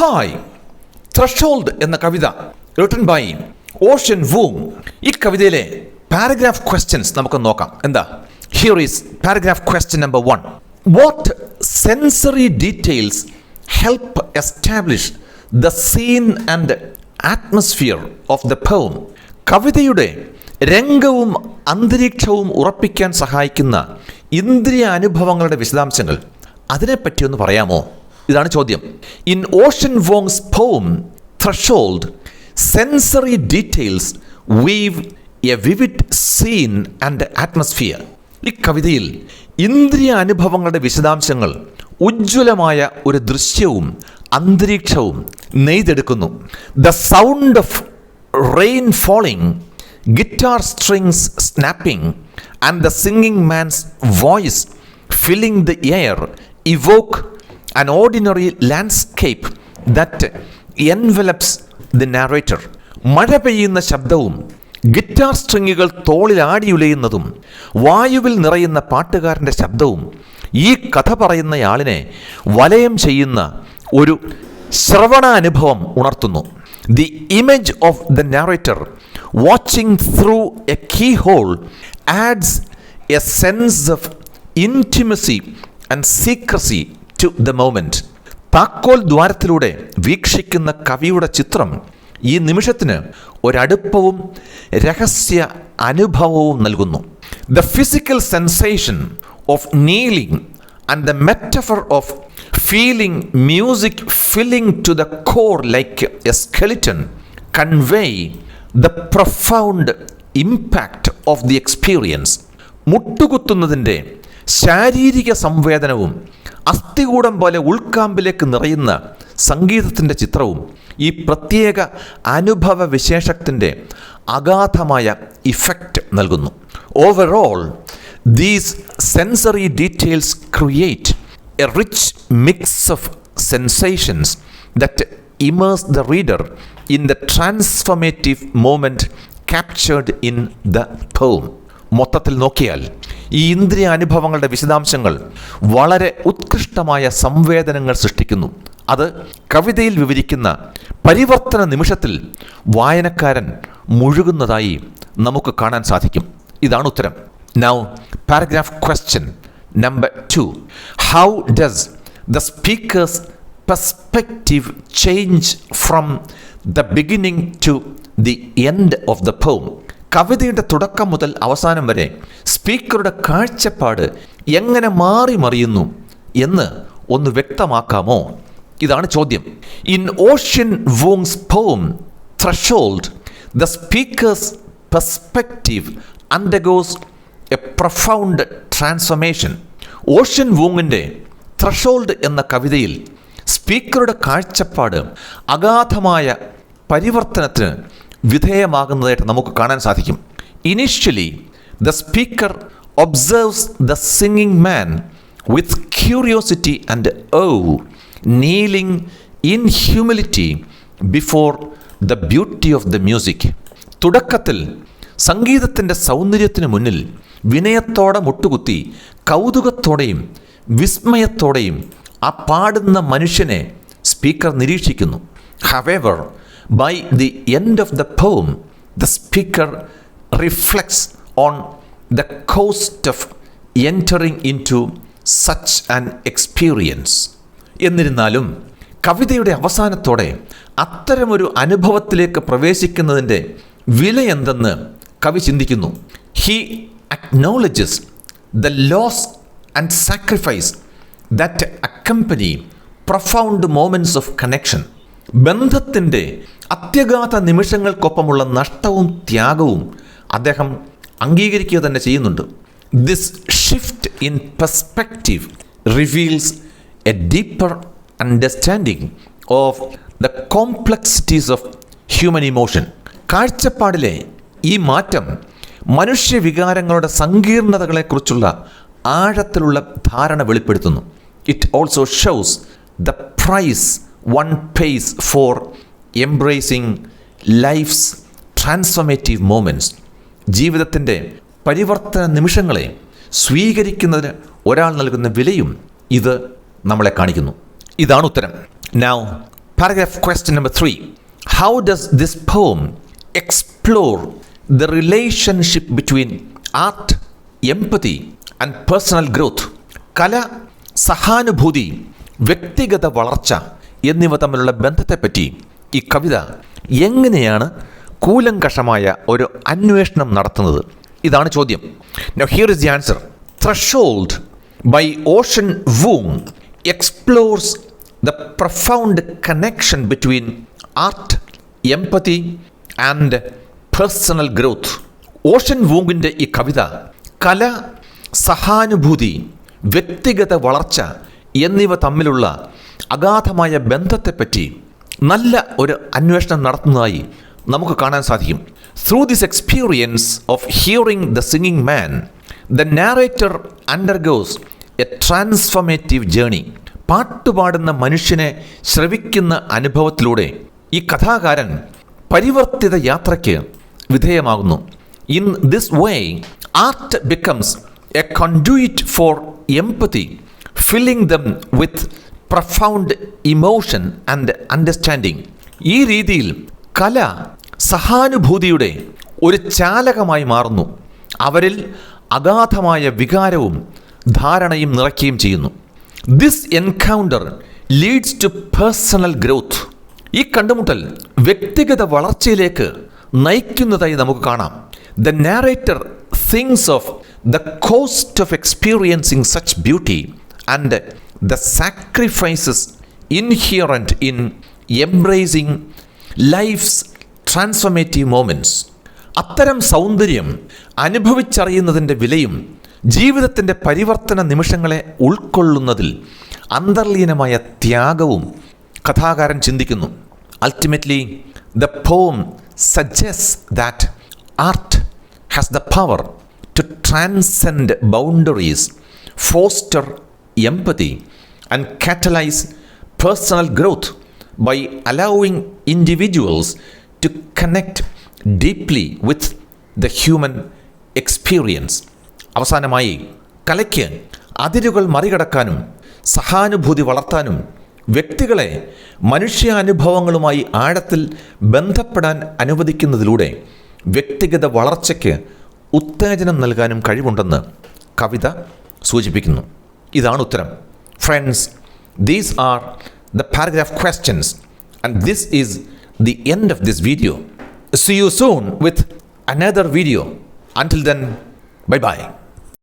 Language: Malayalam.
ഹായ് ത്രഷോൾഡ് എന്ന കവിത റിട്ടൺ ബൈ ഓഷ്യൻ വൂങ്. ഈ കവിതയിലെ പാരഗ്രാഫ് ക്വസ്റ്റ്യൻസ് നമുക്ക് നോക്കാം. എന്താ? Here is paragraph question number 1. What sensory details help establish the scene and atmosphere of the poem? കവിതയുടെ രംഗവും അന്തരീക്ഷവും ഉറപ്പിക്കാൻ സഹായിക്കുന്ന ഇന്ദ്രിയ അനുഭവങ്ങളുടെ വിശദാംശങ്ങൾ അതിനെപ്പറ്റി ഒന്ന് പറയാമോ? ഇതാണ് ചോദ്യം. In Ocean Vuong's poem Threshold, sensory details weave a vivid scene and atmosphere. ഈ കവിതയിൽ ഇന്ദ്രിയ അനുഭവങ്ങളുടെ വിശദാംശങ്ങൾ ഉജ്ജ്വലമായ ഒരു ദൃശ്യവും അന്തരീക്ഷവും നെയ്തെടുക്കുന്നു. The sound of rain falling, guitar strings snapping and the singing man's voice filling the air evoke an ordinary landscape that envelops the narrator. മഴ പെയ്യുന്ന ശബ്ദവും ഗിറ്റാർ സ്ട്രിങ്ങുകൾ തോളിൽ ആടിയുലയുന്നതും വായുവിൽ നിറയുന്ന പാട്ടുകാരൻ്റെ ശബ്ദവും ഈ കഥ പറയുന്നയാളിനെ വലയം ചെയ്യുന്ന ഒരു ശ്രവണാനുഭവം ഉണർത്തുന്നു. The image of the narrator watching through a keyhole adds a sense of intimacy and secrecy to the moment. താക്കോൽ ദ്വാരത്തിലൂടെ വീക്ഷിക്കുന്ന കവിയുടെ ചിത്രം ഈ നിമിഷത്തിന് ഒരടുപ്പവും രഹസ്യ അനുഭവവും നൽകുന്നു. The physical sensation of kneeling and the metaphor of feeling music filling to the core like a skeleton convey the profound impact of the experience. മുട്ടുകുത്തുന്നതിൻ്റെ ശാരീരിക സംവേദനവും അസ്ഥികൂടം പോലെ ഉൾക്കാമ്പിലേക്ക് നിറയുന്ന സംഗീതത്തിൻ്റെ ചിത്രവും ഈ പ്രത്യേക അനുഭവ വിശേഷത്തിൻ്റെ അഗാധമായ ഇഫക്റ്റ് നൽകുന്നു. Overall these sensory details create a rich mix of sensations that immerse the reader in the transformative moment captured in the poem. മൊത്തത്തിൽ നോക്കിയാൽ ഈ ഇന്ദ്രിയ അനുഭവങ്ങളുടെ വിശദാംശങ്ങൾ വളരെ ഉത്കൃഷ്ടമായ സംവേദനങ്ങൾ സൃഷ്ടിക്കുന്നു. അത് കവിതയിൽ വിവരിക്കുന്ന പരിവർത്തന നിമിഷത്തിൽ വായനക്കാരൻ മുഴുകുന്നതായി നമുക്ക് കാണാൻ സാധിക്കും. ഇതാണ് ഉത്തരം. Now paragraph question number 2. How does the speaker's perspective change from the beginning to the end of the poem? കവിതയുടെ തുടക്കം മുതൽ അവസാനം വരെ സ്പീക്കറുടെ കാഴ്ചപ്പാട് എങ്ങനെ മാറി മറിയുന്നു എന്ന് ഒന്ന് വ്യക്തമാക്കാമോ? ഇതാണ് ചോദ്യം. In Ocean Vuong's poem Threshold, the speaker's perspective undergoes a profound transformation. Ocean വൂങ്ങിൻ്റെ ത്രഷോൾഡ് എന്ന കവിതയിൽ സ്പീക്കറുടെ കാഴ്ചപ്പാട് അഗാധമായ പരിവർത്തനത്തിന് വിധേയമാകുന്നതായിട്ട് നമുക്ക് കാണാൻ സാധിക്കും. Initially the speaker observes the singing man with curiosity and kneeling in humility before the beauty of the music. തുടക്കത്തിൽ സംഗീതത്തിൻ്റെ സൗന്ദര്യത്തിന് മുന്നിൽ വിനയത്തോടെ മുട്ടുകുത്തി കൗതുകത്തോടെയും വിസ്മയത്തോടെയും ആ പാടുന്ന മനുഷ്യനെ സ്പീക്കർ നിരീക്ഷിക്കുന്നു. However, by the end of the poem, the speaker reflects on the cost of entering into such an experience. എന്നിരുന്നാലും കവിതയുടെ അവസാനത്തോടെ അത്തരമൊരു അനുഭവത്തിലേക്ക് പ്രവേശിക്കുന്നതിൻ്റെ വില എന്തെന്ന് കവി ചിന്തിക്കുന്നു. He acknowledges the loss and sacrifice that accompany profound moments of connection. ബന്ധത്തിൻ്റെ അത്യഗാധ നിമിഷങ്ങൾക്കൊപ്പമുള്ള നഷ്ടവും ത്യാഗവും അദ്ദേഹം അംഗീകരിക്കുക തന്നെ ചെയ്യുന്നുണ്ട്. This shift in perspective reveals a deeper understanding of the complexities of human emotion. കാഴ്ചപ്പാടിലെ ഈ മാറ്റം മനുഷ്യവികാരങ്ങളുടെ സങ്കീർണതകളെക്കുറിച്ചുള്ള ആഴത്തിലുള്ള ധാരണ വെളിപ്പെടുത്തുന്നു. It also shows the price one pays for embracing life's transformative moments. ജീവിതത്തിൻ്റെ പരിവർത്തന നിമിഷങ്ങളെ സ്വീകരിക്കുന്നതിന് ഒരാൾ നൽകുന്ന വിലയും ഇത് നമ്മളെ കാണിക്കുന്നു. ഇതാണ് ഉത്തരം. Now Paragraph question number 3. How does this poem explore the relationship between art, empathy and personal growth? കല, സഹാനുഭൂതി, വ്യക്തിഗത വളർച്ച എന്നിവ തമ്മിലുള്ള ബന്ധത്തെപ്പറ്റി ഈ കവിത എങ്ങനെയാണ് കൂലങ്കഷമായ ഒരു അന്വേഷണം നടത്തുന്നത്? ഇതാണ് ചോദ്യം. Now here is the answer. Threshold by Ocean Vuong explores the profound connection between art, empathy and personal growth. Ocean വൂങ്ങിൻ്റെ ഈ കവിത കല, സഹാനുഭൂതി, വ്യക്തിഗത വളർച്ച എന്നിവ തമ്മിലുള്ള അഗാധമായ ബന്ധത്തെപ്പറ്റി നല്ല ഒരു അന്വേഷണം നടത്തുന്നതായി നമുക്ക് കാണാൻ സാധിക്കും. Through this experience of hearing the singing man, the narrator undergoes a transformative journey. പാട്ടുപാടുന്ന മനുഷ്യനെ ശ്രവിക്കുന്ന അനുഭവത്തിലൂടെ ഈ കഥാകാരൻ പരിവർത്തിത യാത്രയ്ക്ക് വിധേയമാകുന്നു. In this way, art becomes a conduit for empathy, filling them with profound emotion and understanding. ഈ രീതിയിൽ കല സഹാനുഭൂതിയുടെ ഒരു ചാലകമായി മാറുന്നു, അവരിൽ അഗാധമായ വികാരവും ധാരണയും നിറയ്ക്കുകയും ചെയ്യുന്നു. This encounter leads to personal growth. ഈ കണ്ടുമുട്ടൽ വ്യക്തിഗത വളർച്ചയിലേക്ക് നയിക്കുന്നതായി നമുക്ക് കാണാം. The narrator thinks of the cost of experiencing such beauty and the sacrifices inherent in embracing life's transformative moments. അത്തരം സൗന്ദര്യം അനുഭവിച്ചറിയുന്നതിൻ്റെ വിലയും ജീവിതത്തിൻ്റെ പരിവർത്തന നിമിഷങ്ങളെ ഉൾക്കൊള്ളുന്നതിൽ അന്തർലീനമായ ത്യാഗവും കഥാകാരൻ ചിന്തിക്കുന്നു. Ultimately, the poem suggests that art has the power to transcend boundaries, foster empathy, and catalyze personal growth by allowing individuals to connect deeply with the human experience. അവസാനമായി കലയ്ക്ക് അതിരുകൾ മറികടക്കാനും സഹാനുഭൂതി വളർത്താനും വ്യക്തികളെ മനുഷ്യാനുഭവങ്ങളുമായി ആഴത്തിൽ ബന്ധപ്പെടാൻ അനുവദിക്കുന്നതിലൂടെ വ്യക്തിഗത വളർച്ചയ്ക്ക് ഉത്തേജനം നൽകാനും കഴിവുണ്ടെന്ന് കവിത സൂചിപ്പിക്കുന്നു. ഇതാണ് ഉത്തരം. Friends, these are the paragraph questions and this is the end of this video. See you soon with another video. Until then, bye-bye.